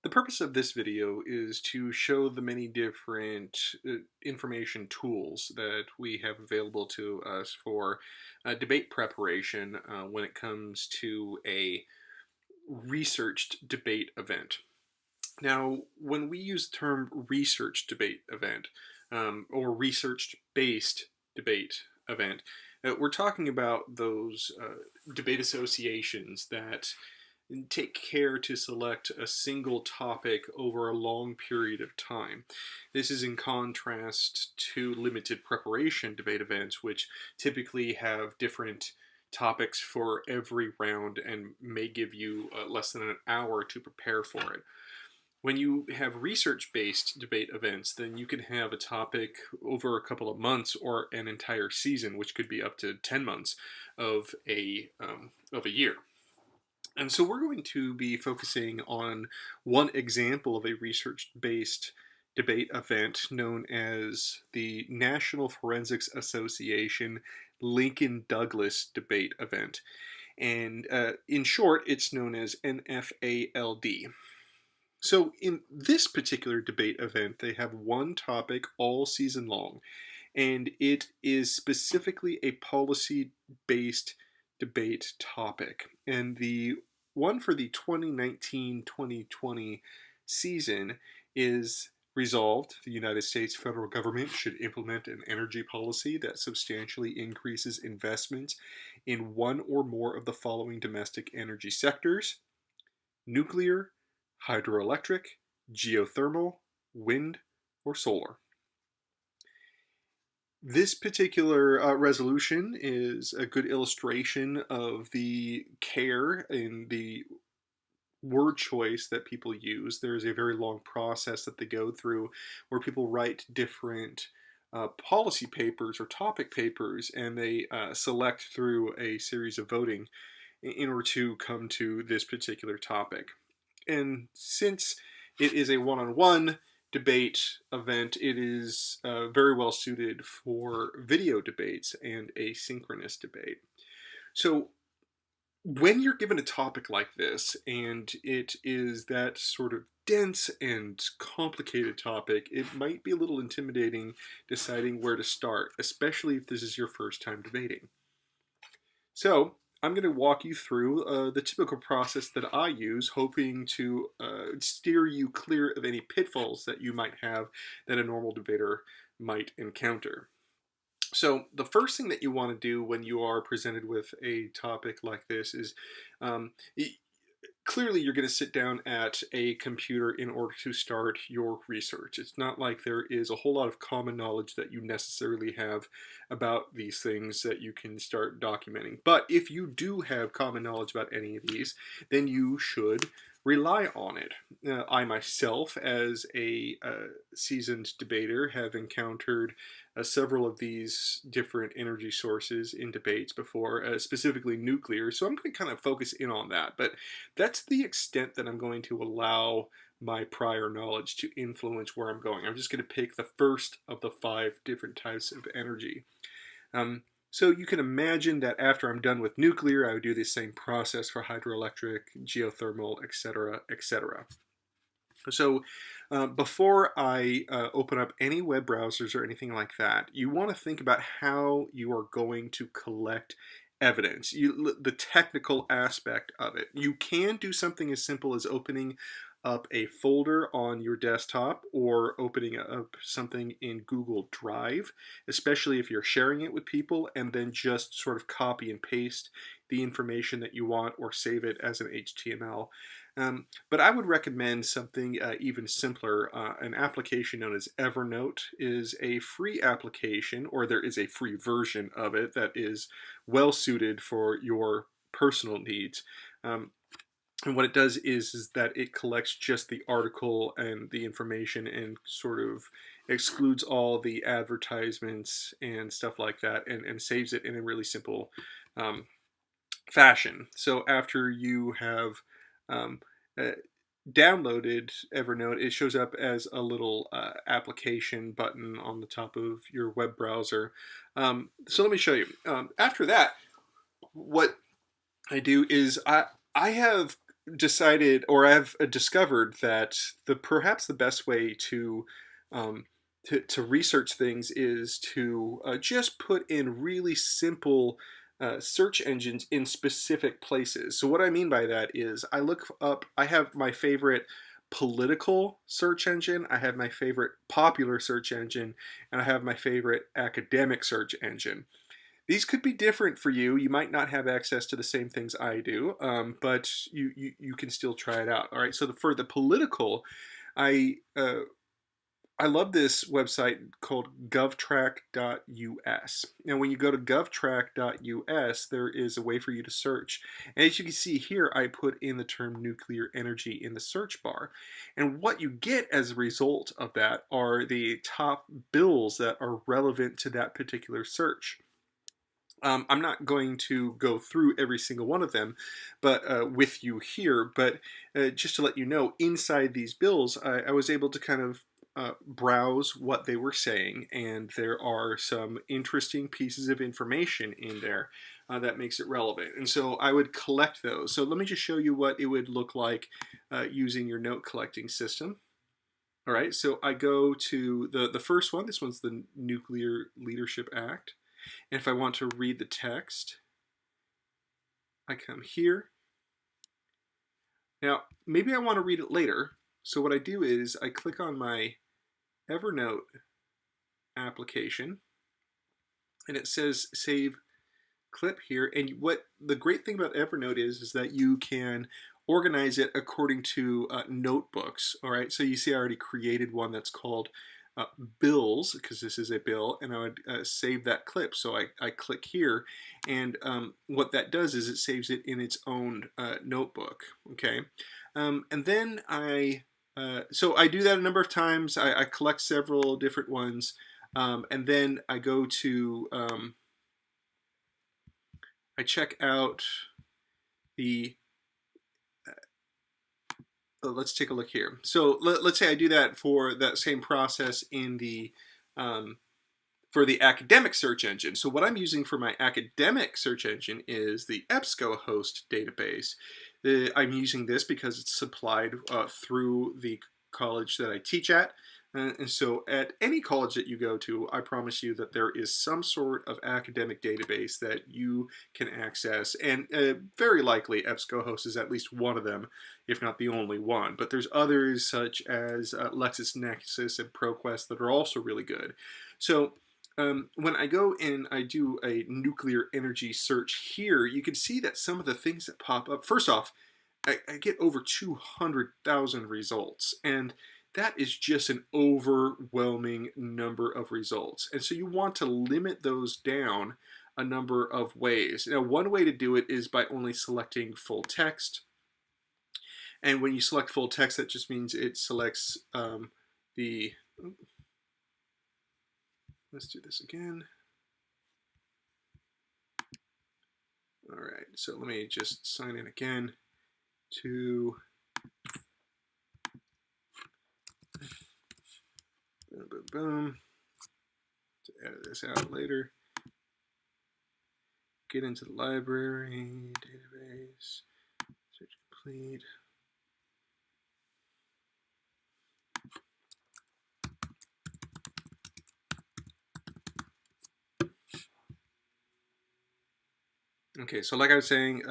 The purpose of this video is to show the many different information tools that we have available to us for debate preparation when it comes to a researched debate event. Now, when we use the term research debate event or research-based debate event, we're talking about those debate associations that take care to select a single topic over a long period of time. This is in contrast to limited preparation debate events, which typically have different topics for every round and may give you less than an hour to prepare for it. When you have research-based debate events, then you can have a topic over a couple of months or an entire season, which could be up to 10 months of a year. And so we're going to be focusing on one example of a research-based debate event known as the National Forensics Association Lincoln Douglas Debate Event. And in short, it's known as NFA-LD. So in this particular debate event, they have one topic all season long, and it is specifically a policy-based debate topic. And the one for the 2019-2020 season is resolved: the United States federal government should implement an energy policy that substantially increases investment in one or more of the following domestic energy sectors: nuclear, hydroelectric, geothermal, wind, or solar. This particular resolution is a good illustration of the care in the word choice that people use. There's a very long process that they go through where people write different policy papers or topic papers, and they select through a series of voting in order to come to this particular topic. And since it is a one-on-one debate event, it is very well suited for video debates and asynchronous debate. So when you're given a topic like this, and it is that sort of dense and complicated topic, it might be a little intimidating deciding where to start, especially if this is your first time debating. So I'm going to walk you through the typical process that I use, hoping to steer you clear of any pitfalls that you might have that a normal debater might encounter. So the first thing that you want to do when you are presented with a topic like this is clearly you're going to sit down at a computer in order to start your research. It's not like there is a whole lot of common knowledge that you necessarily have about these things that you can start documenting. But if you do have common knowledge about any of these, then you should rely on it. I myself, as a seasoned debater, have encountered several of these different energy sources in debates before, specifically nuclear, so I'm going to kind of focus in on that. But that's the extent that I'm going to allow my prior knowledge to influence where I'm going. I'm just going to pick the first of the 5 different types of energy. So you can imagine that after I'm done with nuclear, I would do the same process for hydroelectric, geothermal, etc., etc. So before I open up any web browsers or anything like that, you want to think about how you are going to collect evidence, the technical aspect of it. You can do something as simple as opening up a folder on your desktop or opening up something in Google Drive, especially if you're sharing it with people, and then just sort of copy and paste the information that you want or save it as an HTML. But I would recommend something even simpler. An application known as Evernote is a free application, or there is a free version of it that is well suited for your personal needs. And what it does is that it collects just the article and the information and sort of excludes all the advertisements and stuff like that, and saves it in a really simple fashion. So after you have downloaded Evernote, it shows up as a little application button on the top of your web browser. So let me show you. After that, what I do is I have decided, or I've discovered that perhaps the best way um, to research things is to just put in really simple search engines in specific places. So what I mean by that is I look up. I have my favorite political search engine, I have my favorite popular search engine, and I have my favorite academic search engine. These could be different for you. You might not have access to the same things I do, but you can still try it out. All right. So for the political, I I love this website called govtrack.us. Now, when you go to govtrack.us, there is a way for you to search. And as you can see here, I put in the term nuclear energy in the search bar. And what you get as a result of that are the top bills that are relevant to that particular search. I'm not going to go through every single one of them, but with you here. But just to let you know, inside these bills, I was able to kind of browse what they were saying, and there are some interesting pieces of information in there that makes it relevant. And so I would collect those. So let me just show you what it would look like using your note collecting system. All right, so I go to the first one. This one's the Nuclear Leadership Act. And if I want to read the text, I come here. Now, maybe I want to read it later. So what I do is I click on my Evernote application, and it says save clip here. And what the great thing about Evernote is that you can organize it according to notebooks. All right, so you see I already created one that's called bills, because this is a bill, and I would save that clip. So I click here, and what that does is it saves it in its own notebook. Okay, and then so I do that a number of times. I collect several different ones, and then I go to I check out the let's take a look here. So let's say I do that for that same process in the for the academic search engine. So what I'm using for my academic search engine is the EBSCOhost database. I'm using this because it's supplied through the college that I teach at. And so at any college that you go to, I promise you that there is some sort of academic database that you can access. And very likely EBSCOhost is at least one of them, if not the only one. But there's others such as LexisNexis and ProQuest that are also really good. So when I go and I do a nuclear energy search here, you can see that some of the things that pop up, first off, I get over 200,000 results, and that is just an overwhelming number of results. And so you want to limit those down a number of ways. Now, one way to do it is by only selecting full text. And when you select full text, that just means it selects the... Let's do this again. All right, so let me just sign in again to boom, boom, boom, to edit this out later. Get into the library, database, search complete. Okay, so like I was saying,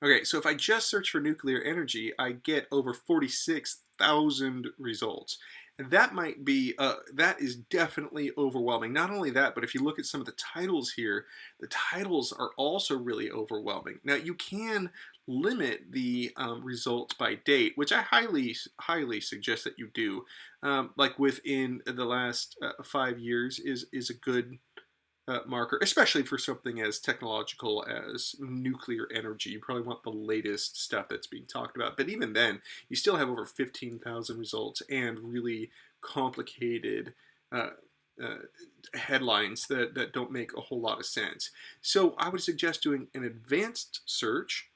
okay, so if I just search for nuclear energy, I get over 46,000 results. And that might be, that is definitely overwhelming. Not only that, but if you look at some of the titles here, the titles are also really overwhelming. Now, you can limit the results by date, which I highly suggest that you do. Like within the last 5 years is a good marker, especially for something as technological as nuclear energy. You probably want the latest stuff that's being talked about. But even then, you still have over 15,000 results and really complicated headlines that don't make a whole lot of sense. So I would suggest doing an advanced search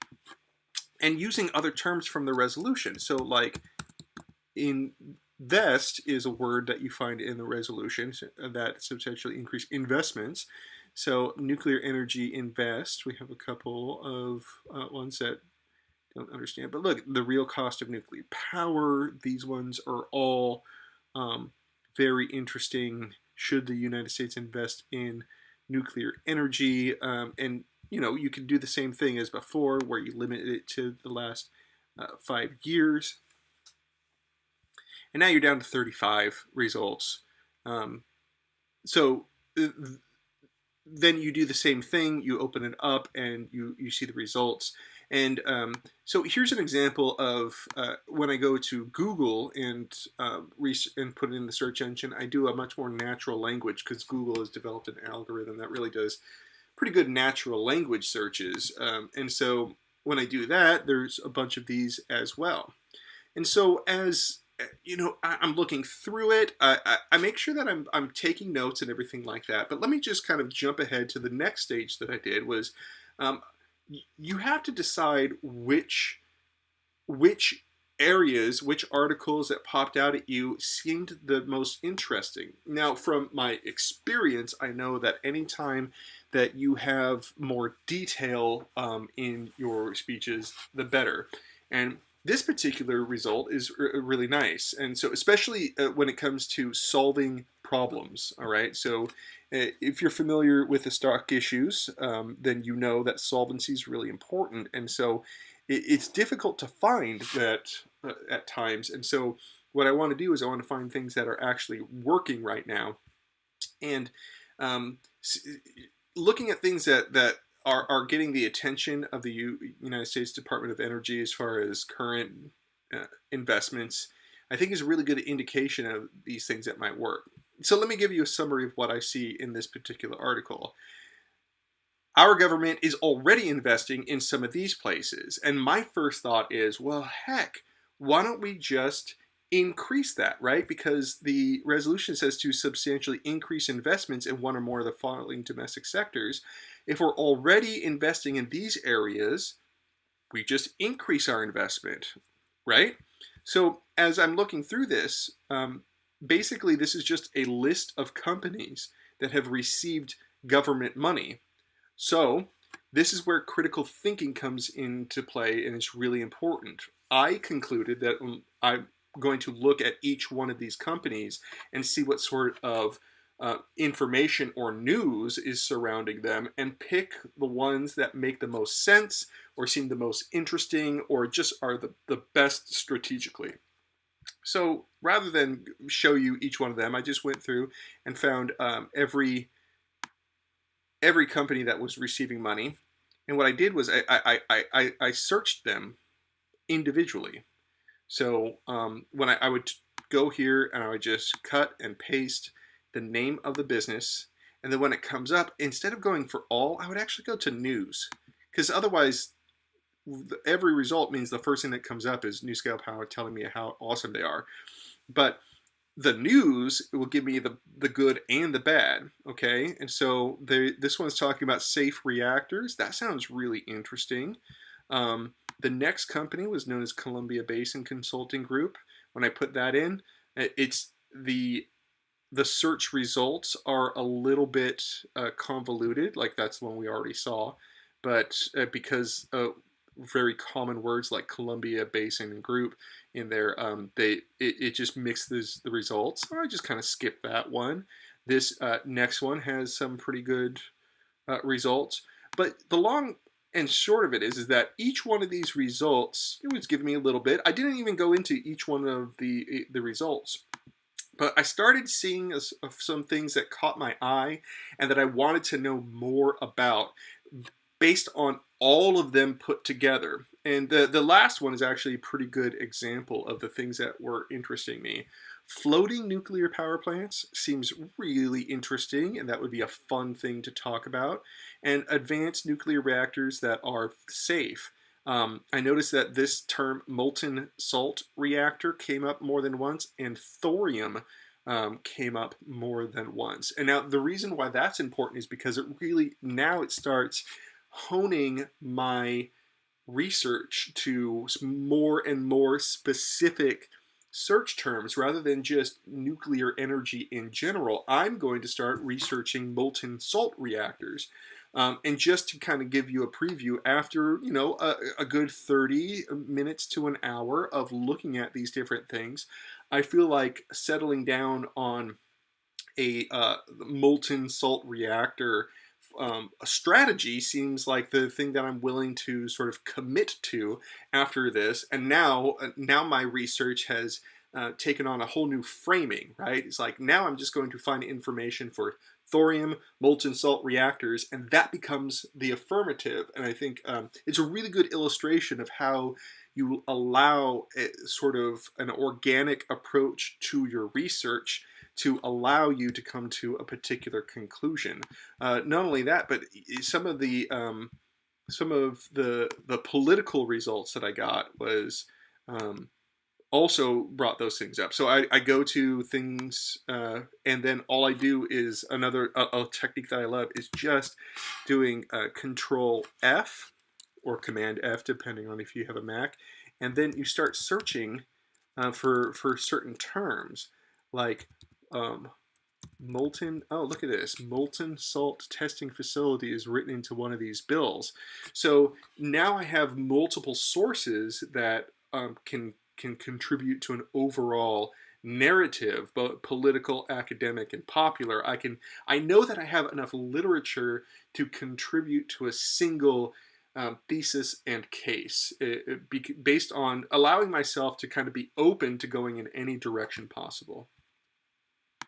and using other terms from the resolution. So like invest is a word that you find in the resolution that substantially increase investments. So Nuclear Energy Invest, we have a couple of ones that don't understand. But look, the real cost of nuclear power, these ones are all very interesting. Should the United States invest in nuclear energy? And you can do the same thing as before, where you limit it to the last 5 years. And now you're down to 35 results. So then you do the same thing. You open it up and you see the results. And so here's an example of when I go to Google and put it in the search engine, I do a much more natural language, because Google has developed an algorithm that really does pretty good natural language searches. And so when I do that, there's a bunch of these as well. And so as I'm looking through it, I make sure that I'm taking notes and everything like that. But let me just kind of jump ahead to the next stage that I did was, you have to decide which areas, which articles that popped out at you seemed the most interesting. Now, from my experience, I know that anytime that you have more detail in your speeches, the better. And this particular result is really nice. And so especially when it comes to solving problems, all right? So if you're familiar with the stock issues, then you know that solvency is really important. And so it's difficult to find that at times. And so what I want to do is I want to find things that are actually working right now. And looking at things that are getting the attention of the United States Department of Energy as far as current investments, I think is a really good indication of these things that might work. So let me give you a summary of what I see in this particular article. Our government is already investing in some of these places. And my first thought is, well, heck, why don't we just increase that, right? Because the resolution says to substantially increase investments in one or more of the following domestic sectors. If we're already investing in these areas, we just increase our investment, right? So as I'm looking through this, basically this is just a list of companies that have received government money. So this is where critical thinking comes into play, and it's really important. I concluded that I'm going to look at each one of these companies and see what sort of information or news is surrounding them, and pick the ones that make the most sense or seem the most interesting or just are the best strategically. So rather than show you each one of them, I just went through and found every company that was receiving money. And what I did was I searched them individually. So when I would go here and I would just cut and paste the name of the business, and then when it comes up, instead of going for all, I would actually go to news, because otherwise every result means the first thing that comes up is NuScale Power telling me how awesome they are. But the news will give me the good and the bad, okay? And so this one's talking about safe reactors. That sounds really interesting. The next company was known as Columbia Basin Consulting Group. When I put that in, it's the search results are a little bit convoluted, like that's the one we already saw, but because very common words like Columbia Basin and Group in there, it just mixes the results. So I just kind of skip that one. This next one has some pretty good results, but the long and short of it is that each one of these results, it was giving me a little bit. I didn't even go into each one of the results, but I started seeing some things that caught my eye and that I wanted to know more about based on all of them put together. And the last one is actually a pretty good example of the things that were interesting me. Floating nuclear power plants seems really interesting, and that would be a fun thing to talk about. And advanced nuclear reactors that are safe. I noticed that this term molten salt reactor came up more than once, and thorium came up more than once. And now the reason why that's important is because it starts honing my research to more and more specific search terms rather than just nuclear energy in general. I'm going to start researching molten salt reactors. And just to kind of give you a preview, after a good 30 minutes to an hour of looking at these different things, I feel like settling down on a molten salt reactor a strategy seems like the thing that I'm willing to sort of commit to after this. And now my research has taken on a whole new framing, right? It's like now I'm just going to find information for thorium molten salt reactors, and that becomes the affirmative. And I think it's a really good illustration of how you allow sort of an organic approach to your research to allow you to come to a particular conclusion. Not only that, but some of the political results that I got was also brought those things up. So I go to things, and then all I do is a technique that I love is just doing Control F or Command F, depending on if you have a Mac, and then you start searching for certain terms like look at this, molten salt testing facility is written into one of these bills. So now I have multiple sources that can contribute to an overall narrative, both political, academic, and popular. I know that I have enough literature to contribute to a single thesis and case, based on allowing myself to kind of be open to going in any direction possible.